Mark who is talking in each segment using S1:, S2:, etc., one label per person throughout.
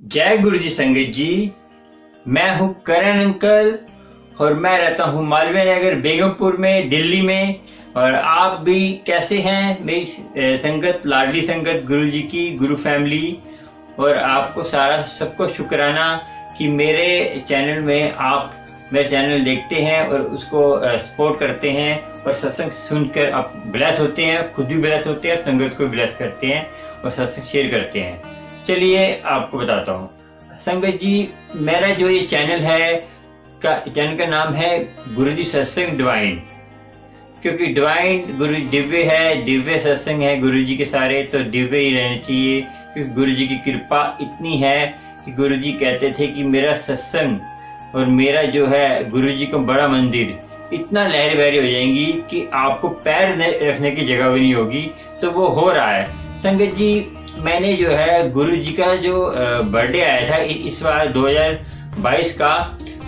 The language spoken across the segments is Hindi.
S1: जय गुरु जी संगत जी। मैं हूं करण अंकल और मैं रहता हूं मालवीय नगर बेगमपुर में, दिल्ली में। और आप भी कैसे हैं मेरी संगत, लाडली संगत गुरु जी की, गुरु फैमिली। और आपको सबको शुक्राना कि मेरे चैनल में आप मेरे चैनल देखते हैं और उसको सपोर्ट करते हैं और सत्संग सुनकर आप ब्लेस होते हैं, खुद भी ब्लेस होते हैं और संगत को ब्लेस करते हैं और सत्संग शेयर करते हैं। चलिए आपको बताता हूँ संगत जी, मेरा जो ये चैनल है चैनल का नाम है गुरु जी सत्संग डिवाइन। क्योंकि डिवाइन गुरु दिव्य है, दिव्य सत्संग है गुरु जी के सारे, तो दिव्य ही रहने चाहिए। क्योंकि गुरु जी की कृपा इतनी है कि गुरु जी कहते थे कि मेरा सत्संग और मेरा जो है गुरु जी का बड़ा मंदिर इतना लहर बहरी हो जाएंगी कि आपको पैर रखने की जगह भी नहीं होगी। तो वो हो रहा है संगत जी। मैंने जो है गुरु जी का जो बर्थडे आया था इस बार 2022 का,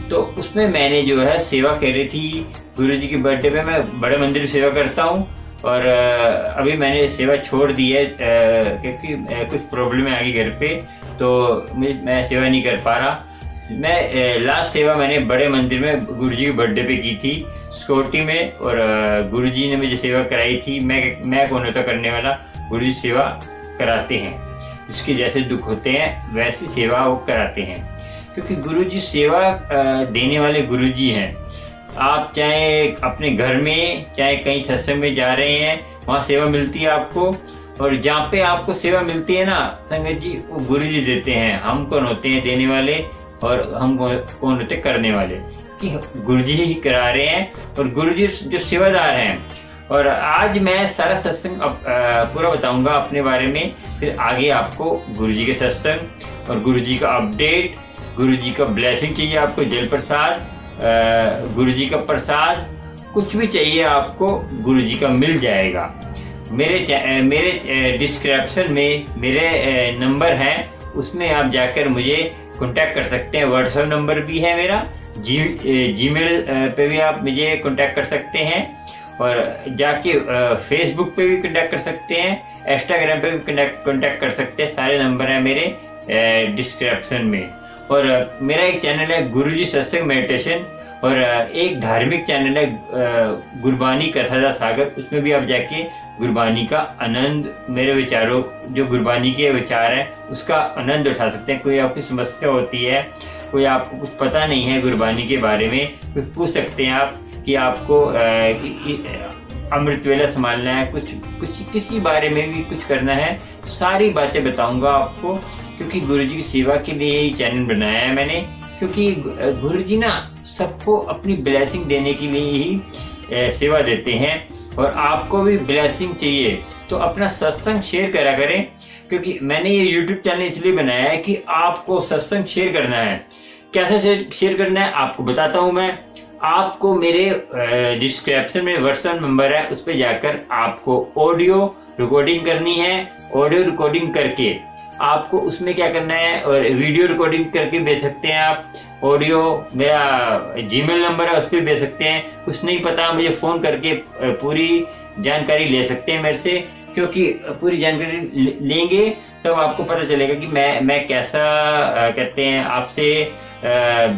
S1: तो उसमें मैंने जो है सेवा करी थी। गुरु जी के बर्थडे पे मैं बड़े मंदिर में सेवा करता हूँ और अभी मैंने सेवा छोड़ दी है क्योंकि कुछ प्रॉब्लम आ गई घर पे, तो मैं सेवा नहीं कर पा रहा। मैं लास्ट सेवा मैंने बड़े मंदिर में गुरु जी के बर्थडे पे की थी सिक्योरिटी में, और गुरु जी ने मुझे सेवा कराई थी। मैं कौन होता करने वाला, गुरु जी सेवा कराते हैं। जिसके जैसे दुख होते हैं वैसी सेवा वो कराते हैं, क्योंकि गुरु जी सेवा देने वाले गुरु जी हैं। आप चाहे अपने घर में चाहे कहीं सत्संग में जा रहे हैं, वहाँ सेवा मिलती है आपको। और जहाँ पे आपको सेवा मिलती है ना संगत जी, वो गुरु जी देते हैं। हम कौन होते हैं देने वाले और हम कौन होते करने वाले, कि गुरु जी ही करा रहे हैं और गुरु जी जो सेवादार हैं। और आज मैं सारा सत्संग पूरा बताऊंगा अपने बारे में, फिर आगे आपको गुरु जी के सत्संग और गुरु जी का अपडेट, गुरु जी का ब्लेसिंग चाहिए आपको, जल प्रसाद, गुरु जी का प्रसाद, कुछ भी चाहिए आपको गुरु जी का मिल जाएगा। मेरे डिस्क्रिप्शन में मेरे नंबर हैं, उसमें आप जाकर मुझे कांटेक्ट कर सकते हैं। व्हाट्सएप नंबर भी है मेरा, जीमेल पे भी आप मुझे कांटेक्ट कर सकते हैं, और जाके फेसबुक पे भी कांटेक्ट कर सकते हैं, इंस्टाग्राम पे भी कांटेक्ट कर सकते हैं। सारे नंबर हैं मेरे डिस्क्रिप्शन में। और मेरा एक चैनल है गुरु जी सत्संग मेडिटेशन, और एक धार्मिक चैनल है गुरबानी कथा सागर। उसमें भी आप जाके गुरबानी का आनंद, मेरे विचारों जो गुरबानी के विचार हैं उसका आनंद उठा सकते हैं। कोई आपकी समस्या होती है, कोई आपको कुछ पता नहीं है गुरबानी के बारे में, कोई पूछ सकते हैं आप कि आपको अमृत वेला संभालना है, कुछ किसी बारे में भी कुछ करना है, सारी बातें बताऊंगा आपको। क्योंकि गुरु जी की सेवा के लिए ये चैनल बनाया है मैंने। क्योंकि गुरु जी ना सबको अपनी ब्लेसिंग देने के लिए ही सेवा देते हैं, और आपको भी ब्लेसिंग चाहिए तो अपना सत्संग शेयर करा करें। क्योंकि मैंने ये यूट्यूब चैनल इसलिए बनाया है कि आपको सत्संग शेयर करना है। कैसे शेयर करना है आपको बताता हूँ मैं। आपको मेरे डिस्क्रिप्शन में व्हाट्सएप नंबर है, उस पर जाकर आपको ऑडियो रिकॉर्डिंग करनी है। ऑडियो रिकॉर्डिंग करके आपको उसमें क्या करना है, और वीडियो रिकॉर्डिंग करके भेज सकते हैं आप। ऑडियो मेरा जीमेल नंबर है, उस पर भेज सकते हैं। कुछ नहीं पता मुझे फोन करके पूरी जानकारी ले सकते हैं मेरे से, क्योंकि पूरी जानकारी लेंगे तब आपको पता चलेगा कि मैं कैसा कहते हैं आपसे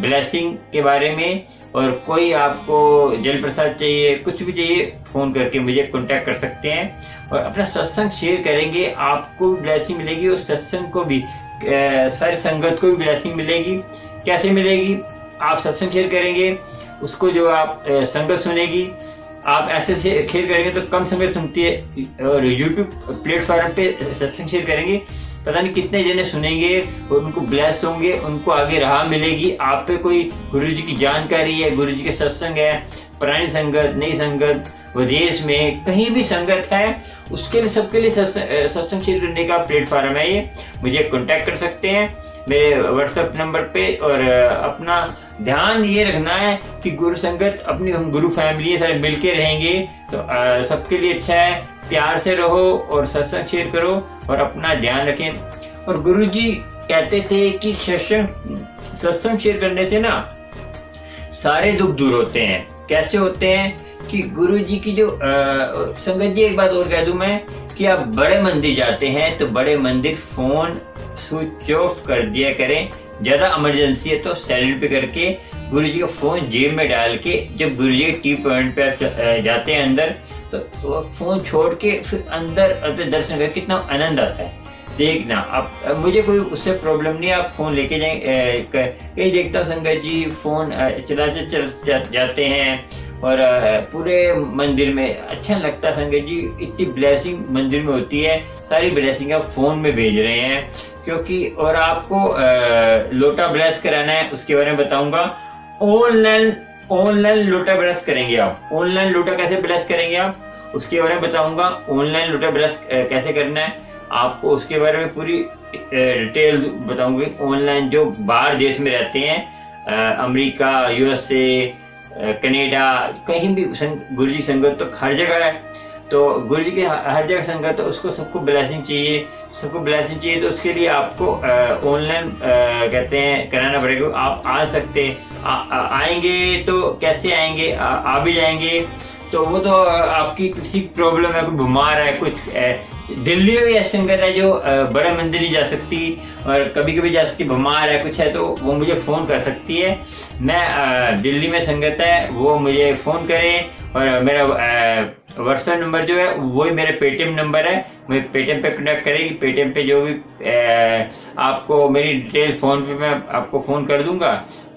S1: ब्लेसिंग के बारे में। और कोई आपको जल प्रसाद चाहिए, कुछ भी चाहिए, फोन करके मुझे कांटेक्ट कर सकते हैं। और अपना सत्संग शेयर करेंगे, आपको भी ब्लेसिंग मिलेगी और सत्संग को भी, सारी संगत को भी ब्लेसिंग मिलेगी। कैसे मिलेगी, आप सत्संग शेयर करेंगे, उसको जो आप संगत सुनेगी, आप ऐसे शेयर करेंगे तो कम संगत सुनती है। और यूट्यूब प्लेटफॉर्म पे सत्संग शेयर करेंगे, पता नहीं कितने जने सुनेंगे और उनको ब्लेस होंगे, उनको आगे राह मिलेगी। आप पे कोई गुरु जी की जानकारी है, गुरु जी के सत्संग है, पुरानी संगत, नई संगत, विदेश में कहीं भी संगत है, उसके लिए सबके लिए सत्संग शेयर करने का प्लेटफॉर्म है ये। मुझे कांटेक्ट कर सकते हैं मेरे व्हाट्सएप नंबर पे। और अपना ध्यान ये रखना है कि गुरु संगत अपनी, हम गुरु फैमिली सारे मिलके रहेंगे तो सबके लिए अच्छा है। प्यार से रहो और सत्संग शेयर करो और अपना ध्यान रखें। और गुरु जी कहते थे कि सत्संग शेयर करने से ना सारे दुख दूर होते हैं। कैसे होते हैं कि गुरु जी की जो संगत जी, एक बात और कह दूं मैं कि आप बड़े मंदिर जाते हैं तो बड़े मंदिर फोन स्विच ऑफ कर दिया करें। ज़्यादा इमरजेंसी है तो साइलेंट पे करके गुरु जी का फ़ोन जेब में डाल के, जब गुरु जी के टी पॉइंट पे आप जाते हैं अंदर, तो फ़ोन छोड़ के फिर अंदर अपने दर्शन करके कितना आनंद आता है देखना। आप मुझे कोई उससे प्रॉब्लम नहीं है, आप फ़ोन लेके जाएं। कहीं देखता हूँ संगत जी फ़ोन चलाते जाते हैं और पूरे मंदिर में अच्छा लगता है। संगत जी इतनी ब्लेसिंग मंदिर में होती है, सारी ब्लेसिंग आप फ़ोन में भेज रहे हैं क्योंकि। और आपको लोटा ब्लेस कराना है, उसके बारे में बताऊंगा। ऑनलाइन लोटा ब्लेस करेंगे आप, ऑनलाइन लोटा कैसे ब्लेस करेंगे आप, उसके बारे में बताऊंगा। ऑनलाइन लोटा ब्लेस कैसे करना है आपको, उसके बारे में पूरी डिटेल बताऊंगी। ऑनलाइन जो बाहर देश में रहते हैं, अमेरिका, यूएसए, कनाडा, कहीं भी गुरु जी संगत तो हर जगह है, तो गुरु जी की हर जगह संगत, तो उसको सबको ब्लेसिंग चाहिए, तो उसके लिए आपको ऑनलाइन कहते हैं कराना पड़ेगा। आप आ सकते आएंगे तो कैसे आएंगे, आ भी जाएंगे तो वो तो आपकी किसी प्रॉब्लम है, कोई बीमार है, कुछ दिल्ली में भी ऐसी संगत है जो बड़े मंदिर नहीं जा सकती और कभी कभी जा सकती, बीमार है, कुछ है तो वो मुझे फ़ोन कर सकती है। मैं दिल्ली में संगत है वो मुझे फ़ोन करें और मेरा व्हाट्सएप नंबर जो है वही मेरे पेटीएम नंबर है, मुझे पेटीएम पे कनेक्ट करेगी। पेटीएम पे जो भी आपको मेरी डिटेल फ़ोन पे मैं आपको फ़ोन कर दूंगा,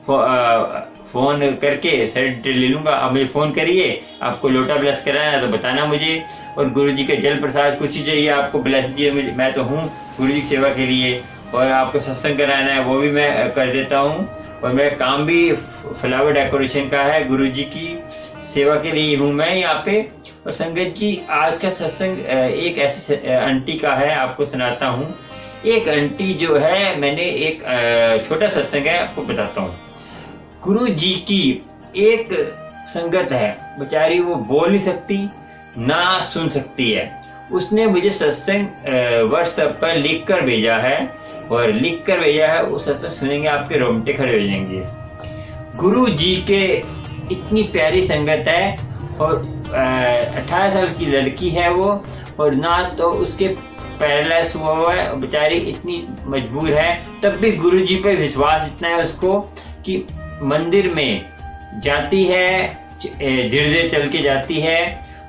S1: फ़ोन करके सारी डिटेल ले लूँगा। आप मुझे फ़ोन करिए, आपको लोटा ब्लेस कराना है तो बताना मुझे, और गुरु जी के जल प्रसाद कुछ ही चाहिए आपको ब्लेस दिए, मैं तो हूँ गुरु जी की सेवा के लिए। और आपको सत्संग कराना है वो भी मैं कर देता हूँ, और मेरा काम भी फ्लावर डेकोरेशन का है, गुरु जी की सेवा के लिए हूँ मैं यहाँ पे। और संगत जी आज का सत्संग एक ऐसी आंटी का है, आपको सुनाता हूँ। एक आंटी जो है, मैंने एक छोटा सत्संग है आपको बताता हूँ। गुरु जी की एक संगत है, बेचारी वो बोल नहीं सकती ना सुन सकती है, उसने मुझे सत्संग व्हाट्सएप पर लिख कर भेजा है, और लिख कर भेजा है, उस सत्संग सुनेंगे आपके रोंगटे खड़े हो जाएंगे। गुरु जी के इतनी प्यारी संगत है, और 18 साल की लड़की है वो, और ना तो उसके पैरालाइज हुआ है, बेचारी इतनी मजबूर है, तब भी गुरु जी पे विश्वास इतना है उसको कि मंदिर में जाती है, धीरे चल के जाती है,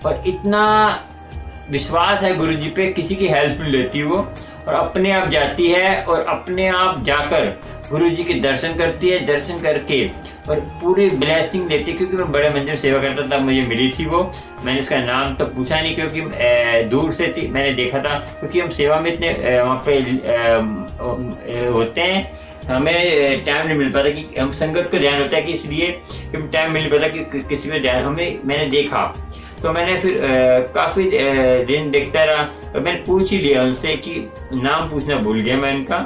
S1: और इतना विश्वास है गुरु जी पे, किसी की हेल्प नहीं लेती वो, और अपने आप जाती है और अपने आप जाकर गुरु जी के दर्शन करती है। दर्शन करके और पूरी ब्लेसिंग लेती है, क्योंकि मैं बड़े मंदिर में सेवा करता था, मुझे मिली थी वो। मैंने इसका नाम तो पूछा नहीं क्योंकि दूर से थी, मैंने देखा था, क्योंकि हम सेवा में इतने वहाँ पे होते हैं, हमें टाइम नहीं मिल पाता कि हम संगत को ध्यान होता है कि इसलिए टाइम मिल पाता कि किसी को ध्यान, मैंने देखा तो मैंने फिर काफी दिन देखता रहा, और मैंने पूछ ही लिया उनसे कि नाम पूछना भूल गया मैं इनका,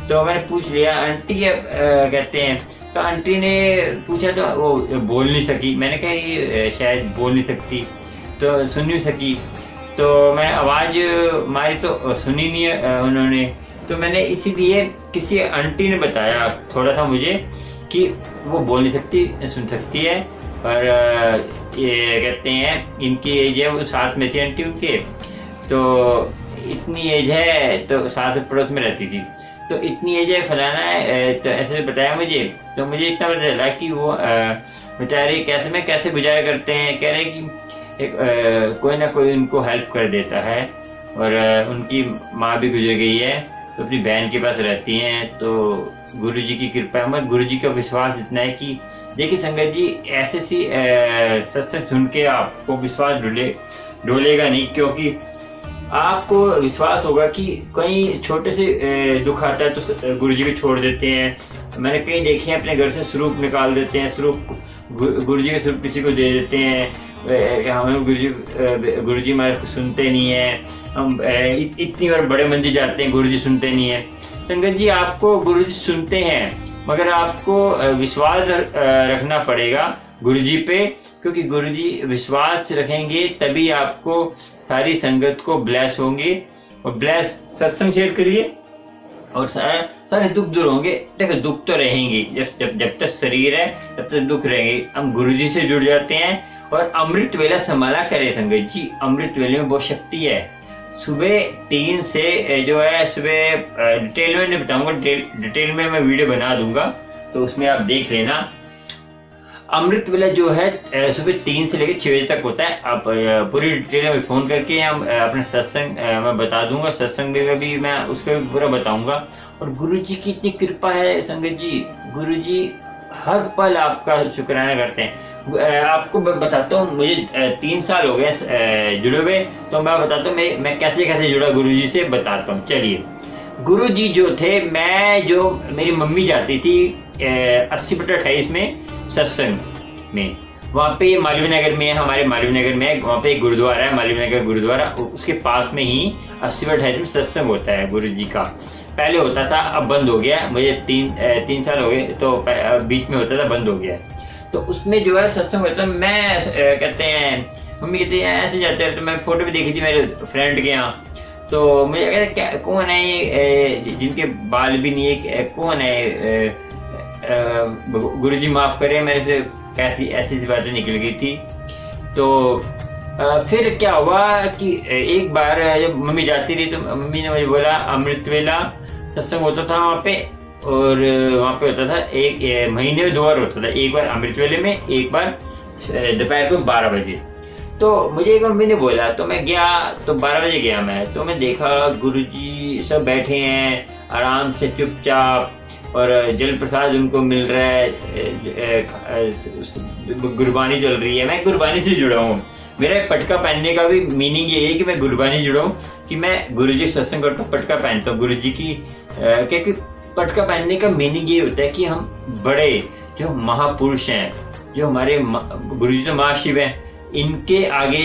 S1: तो मैंने पूछ लिया आंटी कहते हैं, तो आंटी ने पूछा तो वो बोल नहीं सकी। मैंने कहा ये शायद बोल नहीं सकती, तो सुन नहीं सकी, तो मैं आवाज मारी तो सुनी नहीं उन्होंने, तो मैंने इसीलिए किसी आंटी ने बताया थोड़ा सा मुझे कि वो बोल नहीं सकती, सुन सकती है, और ये कहते हैं इनकी एज है, वो साथ में थी आंटी उनके, तो इतनी एज है, तो साथ पड़ोस में रहती थी, तो इतनी एज है, फलाना है, तो ऐसे बताया मुझे। तो मुझे इतना पता चला कि वो बेचारे कैसे गुजारा करते हैं। कह रहे कि एक कोई ना कोई उनको हेल्प कर देता है, और उनकी माँ भी गुजर गई है, तो अपनी बहन के पास रहती हैं। तो गुरु जी की कृपा है, मगर गुरु जी का विश्वास इतना है कि देखिए संगत जी, ऐसे सी सत्संग सुन के आपको विश्वास डोलेगा नहीं, क्योंकि आपको विश्वास होगा कि कहीं छोटे से दुख आता है तो गुरु जी को छोड़ देते हैं। मैंने कहीं देखे हैं अपने घर से स्वरूप निकाल देते हैं, स्वरूप गुरु जी का स्वरूप किसी को दे देते हैं, हमें गुरु जी हमारे को सुनते नहीं है, हम इतनी बार बड़े मंदिर जाते हैं, गुरु जी सुनते नहीं है। संगत जी आपको गुरु जी सुनते हैं, मगर आपको विश्वास रखना पड़ेगा गुरु जी पे, क्योंकि गुरु जी विश्वास रखेंगे तभी आपको सारी संगत को ब्लेस होंगे। और ब्लेस सत्संग शेयर करिए और सारे दुख दूर होंगे। देखो दुख तो रहेंगे, जब तक शरीर है तब तक दुख रहेंगे। हम गुरु जी से जुड़ जाते हैं और अमृत वेला संभाला करे संगत जी, अमृत वेले में बहुत शक्ति है। सुबह 3 से जो है सुबह डिटेल में नहीं बताऊंगा, डिटेल में मैं वीडियो बना दूंगा तो उसमें आप देख लेना। अमृत वेला जो है सुबह 3 से लेकर 6 बजे तक होता है। आप पूरी डिटेल में फ़ोन करके अपने सत्संग मैं बता दूंगा, सत्संग में भी मैं उसका भी पूरा बताऊंगा। और गुरु जी की इतनी कृपा है संगत जी, गुरु जी हर पल आपका शुक्राना करते हैं। आपको बताता हूँ, मुझे 3 साल हो गए जुड़े हुए, तो मैं बताता हूँ मैं कैसे कैसे जुड़ा गुरु जी से बताता हूँ। चलिए, गुरु जी जो थे, मेरी मम्मी जाती थी 80/28 में सत्संग में, वहाँ पे मालवीय नगर में, हमारे मालवीय नगर में वहाँ पे एक गुरुद्वारा है, मालवीय नगर गुरुद्वारा, उसके पास में ही 80/28 में सत्संग होता है गुरु जी का। पहले होता था, अब बंद हो गया, मुझे 3 साल हो गए, तो बीच में होता था, बंद हो गया। तो उसमें जो है सत्संग होता है। मैं कहते हैं, मम्मी कहती है ऐसे जाते हैं, तो मैं फोटो भी देखी थी मेरे फ्रेंड के यहाँ, तो मुझे कहते क्या कौन है ये जिनके बाल भी नहीं है, कौन है गुरुजी माफ करे, मेरे से ऐसी ऐसी बातें निकल गई थी। तो फिर क्या हुआ कि एक बार जब मम्मी जाती रही तो मम्मी ने मुझे बोला अमृत वेला सत्संग होता था वहाँ पे, और वहाँ पे होता था एक महीने में 2 बार होता था, एक बार अमृत वेले में, एक बार दोपहर को 12 बजे। तो मुझे एक मम्मी ने बोला, तो मैं गया, तो 12 बजे गया मैं, तो मैं देखा गुरुजी सब बैठे हैं आराम से चुपचाप, और जल प्रसाद उनको मिल रहा है, गुरबानी चल रही है। मैं गुरबानी से जुड़ा हूँ, मेरा पटका पहनने का भी मीनिंग ये है कि मैं गुरबानी जुड़ा हूँ, कि मैं गुरुजी सत्संग करता हूँ, पटका पहनता हूँ गुरुजी की, क्योंकि पटका पहनने का मीनिंग ये होता है कि हम बड़े जो महापुरुष हैं, जो हमारे गुरुजी तो महाशिव हैं, इनके आगे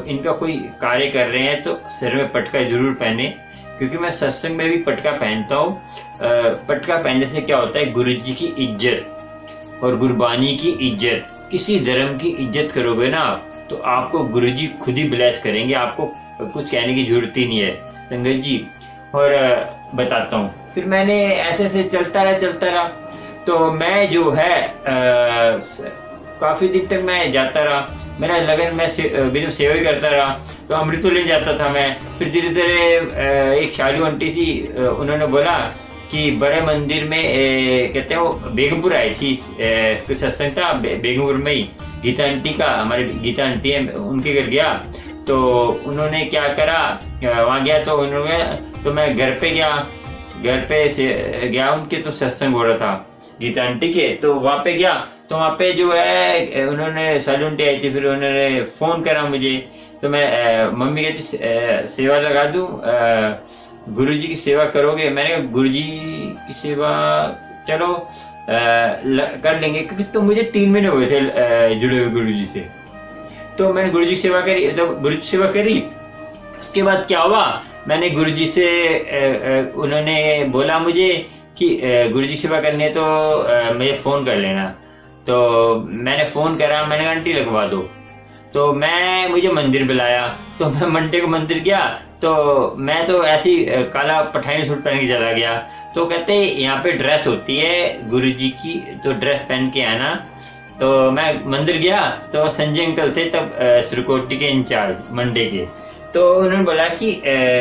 S1: इनका कोई कार्य कर रहे हैं तो सिर में पटका जरूर पहने। क्योंकि मैं सत्संग में भी पटका पहनता हूँ। पटका पहनने से क्या होता है, गुरुजी की इज्जत और गुरबानी की इज्जत, किसी धर्म की इज्जत करोगे ना आप, तो आपको गुरुजी खुद ही ब्लेस करेंगे, आपको कुछ कहने की जरूरत ही नहीं है संगत जी। और बताता हूँ, फिर मैंने ऐसे ऐसे चलता रहा, तो मैं जो है काफी दिन तक मैं जाता रहा, मेरा लगन मैं सेवा ही करता रहा। तो अमृत ले जाता था मैं। फिर धीरे धीरे एक शालू आंटी थी, उन्होंने बोला कि बड़े मंदिर में कहते हैं, वो बेगमपुर आई थी, कुछ सत्संग था बेगमपुर में ही, गीता आंटी का, हमारी गीता आंटी है, उनके घर गया। तो उन्होंने क्या करा, वहाँ गया तो मैं घर पे गया उनके, तो सत्संग हो रहा था गीता आंटी के, तो वहाँ पे गया। तो वहाँ पे जो है उन्होंने सैलून आई थी, फिर उन्होंने फोन करा मुझे, तो मैं मम्मी कहती सेवा लगा दूं, गुरुजी की सेवा करोगे? मैंने कहा गुरुजी की सेवा चलो कर लेंगे, क्योंकि तो मुझे 3 महीने हुए थे जुड़े हुए गुरुजी से। तो मैंने गुरुजी की सेवा करी, तो गुरुजी की सेवा करी। उसके बाद क्या हुआ, मैंने गुरुजी से उन्होंने बोला मुझे कि गुरुजी की सेवा करनी है तो मुझे फोन कर लेना। तो मैंने फोन करा, मैंने कहा आंटी लगवा दो। तो मुझे मंदिर बुलाया, तो मैं मंडे को मंदिर गया, तो मैं तो ऐसी काला पठानी सूट पहन के चला गया। तो कहते यहाँ पे ड्रेस होती है गुरुजी की, तो ड्रेस पहन के आना। तो मैं मंदिर गया, तो संजय अंकल थे तब सिरकोटी के इंचार्ज मंडे के, तो उन्होंने बोला कि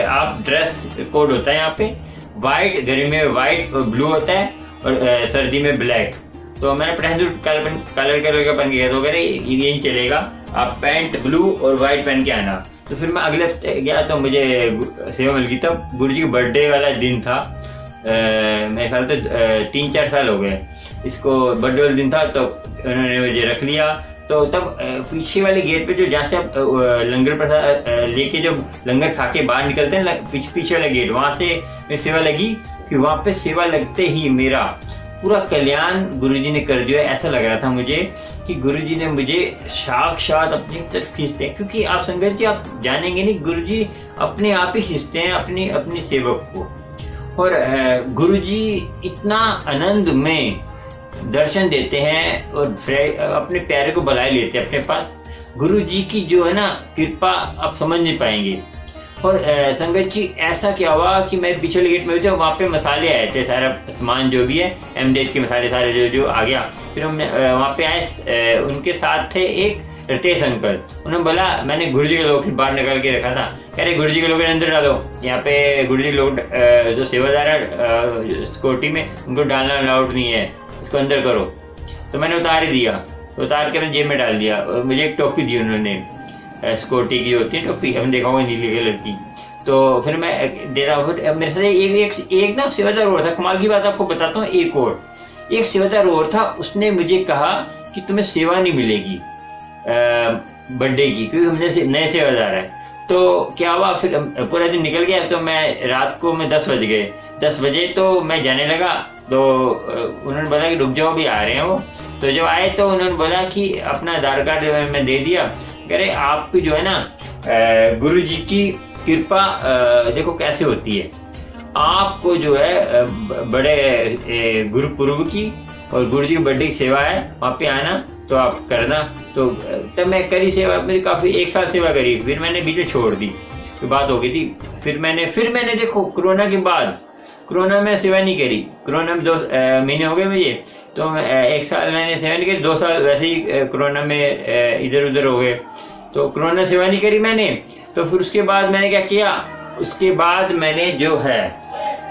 S1: आप ड्रेस कोड होता है यहाँ पे, व्हाइट, गर्मी में व्हाइट और ब्लू होता है, और सर्दी में ब्लैक। तो मैंने पठानी सूट कलर का पहन के गया, तो कह रहे यही चलेगा, आप पैंट ब्लू और व्हाइट पहन के आना। तो फिर मैं अगले हफ्ते गया, तो मुझे सेवा मिल गई। तब गुरुजी का बर्थडे वाला दिन था, मेरे ख्याल से 3-4 साल हो गए इसको, बर्थडे वाला दिन था, तो उन्होंने मुझे रख लिया। तो तब पीछे वाले गेट पे, जो जहाँ से आप लंगर प्रसाद लेके जब लंगर खा के बाहर निकलते हैं, पीछे वाला गेट, वहां से मेरी सेवा लगी। फिर वहां पे सेवा लगते ही मेरा पूरा कल्याण गुरुजी ने कर दिया। ऐसा लग रहा था मुझे कि गुरुजी ने मुझे साक्षात अपनी तरफ खींचते हैं, क्योंकि आप संगत जी आप जानेंगे नहीं, गुरुजी अपने आप ही खींचते हैं अपनी सेवक को। और गुरुजी इतना आनंद में दर्शन देते हैं और अपने प्यारे को बुलाए लेते हैं अपने पास। गुरुजी की जो है ना कृपा आप समझ नहीं पाएंगे। और संगत जी ऐसा क्या हुआ कि मैं पिछले गेट में जो वहाँ पे मसाले आए थे, सारा सामान जो भी है एमडेज के मसाले सारे जो आ गया। फिर हम वहाँ पे आए, उनके साथ थे एक रितेश अंकल, उन्होंने बोला मैंने गुरु जी के लॉकेट बाहर निकाल के रखा था, कह रहे गुरु जी के लॉकेट अंदर डालो, यहाँ पे गुरु जी लोग जो सेवादार है सिक्योरिटी में उनको डालना अलाउड नहीं है, इसको अंदर करो। तो मैंने उतार ही दिया, तो उतार के मैंने जेब में डाल दिया। और मुझे एक टोपी दी उन्होंने, सिक्योरिटी की होती है टोपी, हमने देखा होगा नीले कलर की। तो फिर मैं देता हूँ, मेरे साथ एक ना सेवादार और था, कमाल की बात आपको बताता हूँ। एक सेवादार और था, उसने मुझे कहा कि तुम्हें सेवा नहीं मिलेगी बर्थडे की, क्योंकि हमने नए सेवादार है। तो क्या हुआ, फिर पूरा दिन निकल गया। तो मैं रात को 10 बजे तो मैं जाने लगा। तो उन्होंने बोला कि रुक जाओ, भी आ रहे हैं वो। तो जब आए तो उन्होंने बोला कि अपना आधार कार्ड मैं दे दिया। कह रहे आपकी जो है ना गुरु जी की कृपा देखो कैसे होती है, आपको जो है बड़े गुरुपुरब की और गुरु जी की बर्थडे की सेवा है, वहाँ पे आना तो आप करना। तो तब मैं करी सेवा, मेरी काफी 1 साल सेवा करी, फिर मैंने बीच में छोड़ दी, तो बात हो गई थी। फिर मैंने देखो कोरोना के बाद, कोरोना में सेवा नहीं करी, कोरोना में 2 महीने हो गए मुझे, तो 1 साल मैंने सेवा नहीं करी, 2 साल वैसे ही कोरोना में इधर उधर हो गए, तो कोरोना सेवा नहीं करी मैंने। तो फिर उसके बाद मैंने क्या किया, उसके बाद मैंने जो है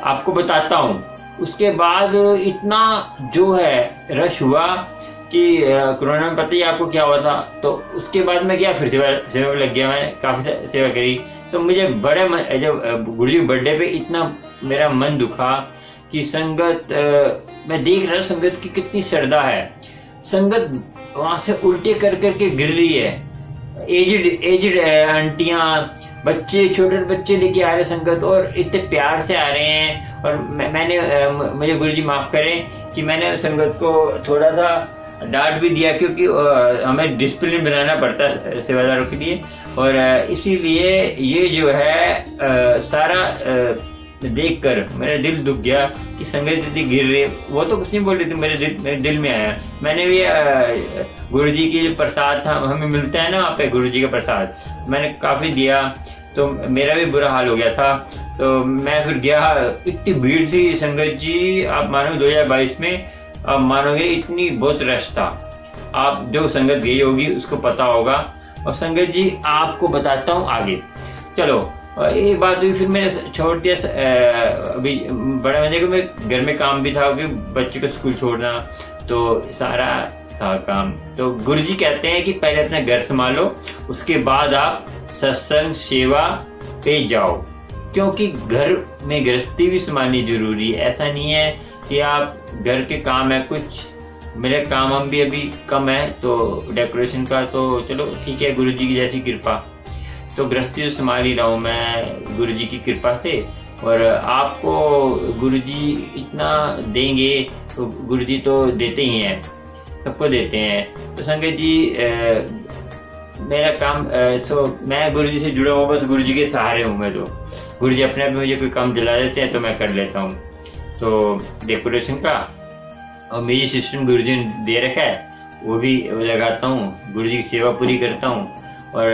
S1: आपको बताता हूँ, उसके बाद इतना जो है रश हुआ कि कोरोना में पता ही आपको क्या हुआ था। तो उसके बाद मैं क्या फिर सेवा लग गया, मैं काफी सेवा करी। तो मुझे जब गुरु जी बर्थडे पे इतना मेरा मन दुखा कि संगत, मैं देख रहा संगत की कितनी श्रद्धा है, संगत वहां से उल्टे कर करके गिर रही है, एजिड आंटियां, बच्चे, छोटे बच्चे लेके आ रहे संगत, और इतने प्यार से आ रहे हैं। और मुझे गुरु जी माफ करें कि मैंने संगत को थोड़ा सा डांट भी दिया, क्योंकि हमें डिसिप्लिन बनाना पड़ता है सेवादारों के लिए। और इसीलिए ये जो है सारा देखकर मेरा दिल दुख गया कि संगत इतनी गिर रही है। वो तो कुछ नहीं बोल रही थी, मेरे दिल में आया। मैंने भी गुरु जी की जो प्रसाद था, हमें मिलता है ना वहाँ पे गुरु जी का प्रसाद, मैंने काफी दिया, तो मेरा भी बुरा हाल हो गया था। तो मैं फिर गया, इतनी भीड़ थी संगत जी, आप मानोगे 2022 में, आप मानोगे इतनी बहुत रश था। आप जो संगत गई होगी उसको पता होगा। और संगत जी आपको बताता हूँ आगे। चलो एक बात हुई, फिर मैंने छोड़ दिया। अभी बड़ा मजे को, मैं घर में काम भी था, क्योंकि बच्चे को स्कूल छोड़ना, तो सारा था काम। तो गुरु जी कहते हैं कि पहले अपना घर संभालो, उसके बाद आप सत्संग सेवा पे जाओ, क्योंकि घर में गृहस्थी भी संभालनी जरूरी है। ऐसा नहीं है कि आप घर के काम है कुछ, मेरे काम हम भी अभी कम है, तो डेकोरेशन का तो चलो ठीक है, गुरु जी की जैसी कृपा, तो गृहस्थी तो संभाल ही रहा हूँ मैं गुरु जी की कृपा से। और आपको गुरु जी इतना देंगे, तो गुरु जी तो देते ही हैं, सबको देते हैं। तो संगत जी मेरा काम, मैं गुरु जी से जुड़ा हुआ, बस गुरु जी के सहारे हूँ मैं। तो गुरु जी अपने आप मुझे कोई काम दिला देते हैं तो मैं कर लेता हूँ। तो डेकोरेशन का और म्यूजिक सिस्टम गुरु जी ने दे रखा है, वो भी लगाता हूँ, गुरु जी की सेवा पूरी करता हूँ। और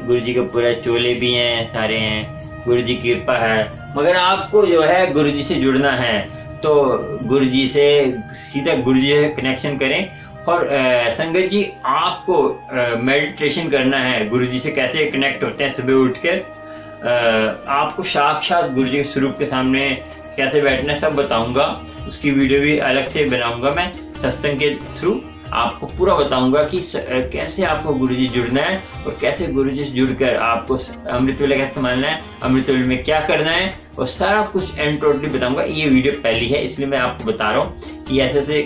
S1: गुरु जी के पूरे चोले भी हैं, सारे हैं, गुरु जी की कृपा है। मगर आपको जो है गुरु जी से जुड़ना है, तो गुरु जी से सीधा गुरु जी से कनेक्शन करें। और संगत जी आपको मेडिटेशन करना है, गुरु जी से कैसे कनेक्ट होते हैं सुबह उठकर, आपको साक्षात गुरु जी के स्वरूप के सामने कैसे बैठना है सब बताऊंगा। उसकी वीडियो भी अलग से बनाऊंगा मैं सत्संग के थ्रू, आपको पूरा बताऊंगा कि कैसे आपको गुरु जी जुड़ना है और कैसे गुरु जी से जुड़कर आपको अमृत वेला कैसे संभालना है, अमृत वेले में क्या करना है, और सारा कुछ एंड टोटली बताऊंगा। ये वीडियो पहली है इसलिए मैं आपको बता रहा हूँ कि ऐसे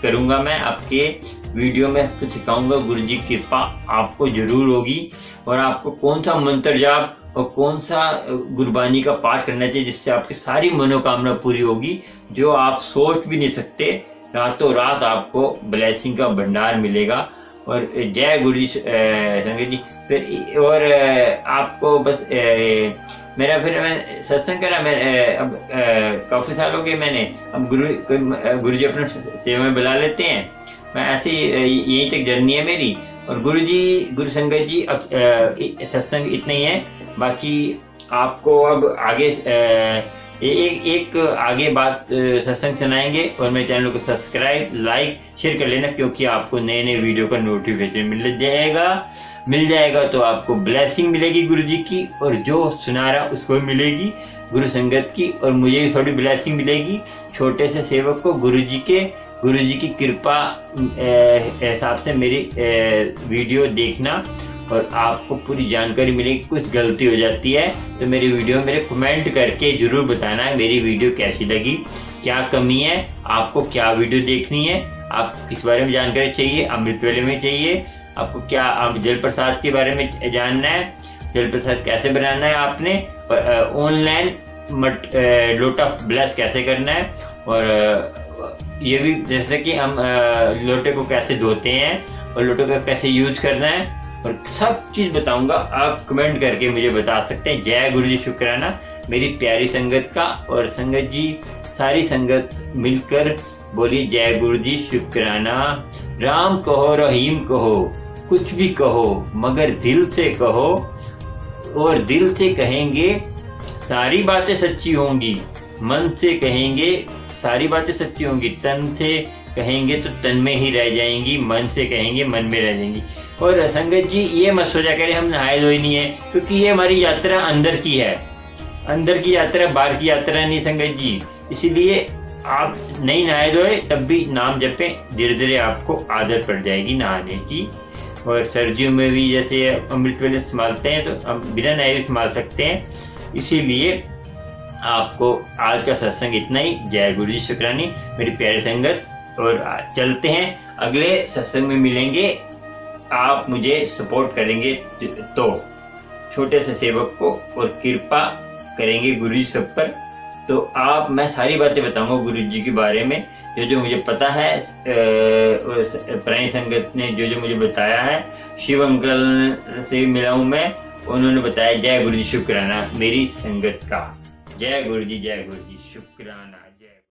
S1: करूंगा मैं आपके वीडियो में, कुछ सिखाऊंगा। गुरु जी की कृपा आपको जरूर होगी। और आपको कौन सा मंत्र जाप और कौन सा गुरबानी का पाठ करना चाहिए जिससे आपकी सारी मनोकामना पूरी होगी, जो आप सोच भी नहीं सकते। रातों रात आपको ब्लेसिंग का भंडार मिलेगा। और जय गुरु जी संगत जी। फिर और आपको बस मेरा फिर मैं सत्संग करा, मैं अब काफी साल हो गए मैंने, अब गुरु जी अपने सेवा में बुला लेते हैं। मैं ऐसे यहीं तक जर्नी है मेरी। और गुरु संगत जी अब सत्संग इतना ही है। बाकी आपको अब आगे एक आगे बात सत्संग सुनाएंगे। और मेरे चैनल को सब्सक्राइब, लाइक, शेयर कर लेना, क्योंकि आपको नए नए वीडियो का नोटिफिकेशन मिल जाएगा तो आपको ब्लेसिंग मिलेगी गुरु जी की, और जो सुना रहा उसको भी मिलेगी गुरु संगत की, और मुझे भी थोड़ी ब्लेसिंग मिलेगी। छोटे से सेवक को गुरु जी की कृपा हिसाब से मेरी वीडियो देखना, और आपको पूरी जानकारी मिलेगी। कुछ गलती हो जाती है तो मेरी वीडियो मेरे कमेंट करके जरूर बताना है मेरी वीडियो कैसी लगी, क्या कमी है, आपको क्या वीडियो देखनी है, आप किस बारे में जानकारी चाहिए, अमृत वेले में चाहिए, आपको क्या, आप जल प्रसाद के बारे में जानना है, जल प्रसाद कैसे बनाना है आपने, और ऑनलाइन लोटा ब्लेस कैसे करना है, और ये भी जैसे कि हम लोटे को कैसे धोते हैं और लोटे को कैसे यूज करना है, और सब चीज बताऊंगा। आप कमेंट करके मुझे बता सकते हैं। जय गुरु जी, शुक्राना मेरी प्यारी संगत का। और संगत जी, सारी संगत मिलकर बोली जय गुरु जी, शुक्राना। राम कहो, रहीम कहो, कुछ भी कहो, मगर दिल से कहो, और दिल से कहेंगे सारी बातें सच्ची होंगी। मन से कहेंगे सारी बातें सच्ची होंगी। तन से कहेंगे तो तन में ही रह जाएंगी, मन से कहेंगे मन में रह जाएंगी। और संगत जी, ये मत सोचा करें हम नहाए धोए नहीं है, क्योंकि ये हमारी यात्रा अंदर की है, अंदर की यात्रा, बाहर की यात्रा नहीं संगत जी। इसीलिए आप नहीं नहाए धोए तब भी नाम जपें, धीरे धीरे आपको आदत पड़ जाएगी नहाने की। और सर्दियों में भी जैसे अमृत वेले संभालते हैं तो हम बिना नहाए भी संभाल सकते हैं। इसीलिए आपको आज का सत्संग इतना ही। जय गुरु जी, शुक्रानी मेरी प्यारी संगत। और चलते हैं, अगले सत्संग में मिलेंगे। आप मुझे सपोर्ट करेंगे तो छोटे से सेवक को, और कृपा करेंगे गुरु जी सब पर, तो मैं सारी बातें बताऊंगा गुरु जी के बारे में, जो मुझे पता है। प्राणी संगत ने जो मुझे बताया है, शिव अंकल से मिला हूं मैं, उन्होंने बताया। जय गुरु जी, शुक्राना मेरी संगत का। जय गुरु जी, शुक्राना।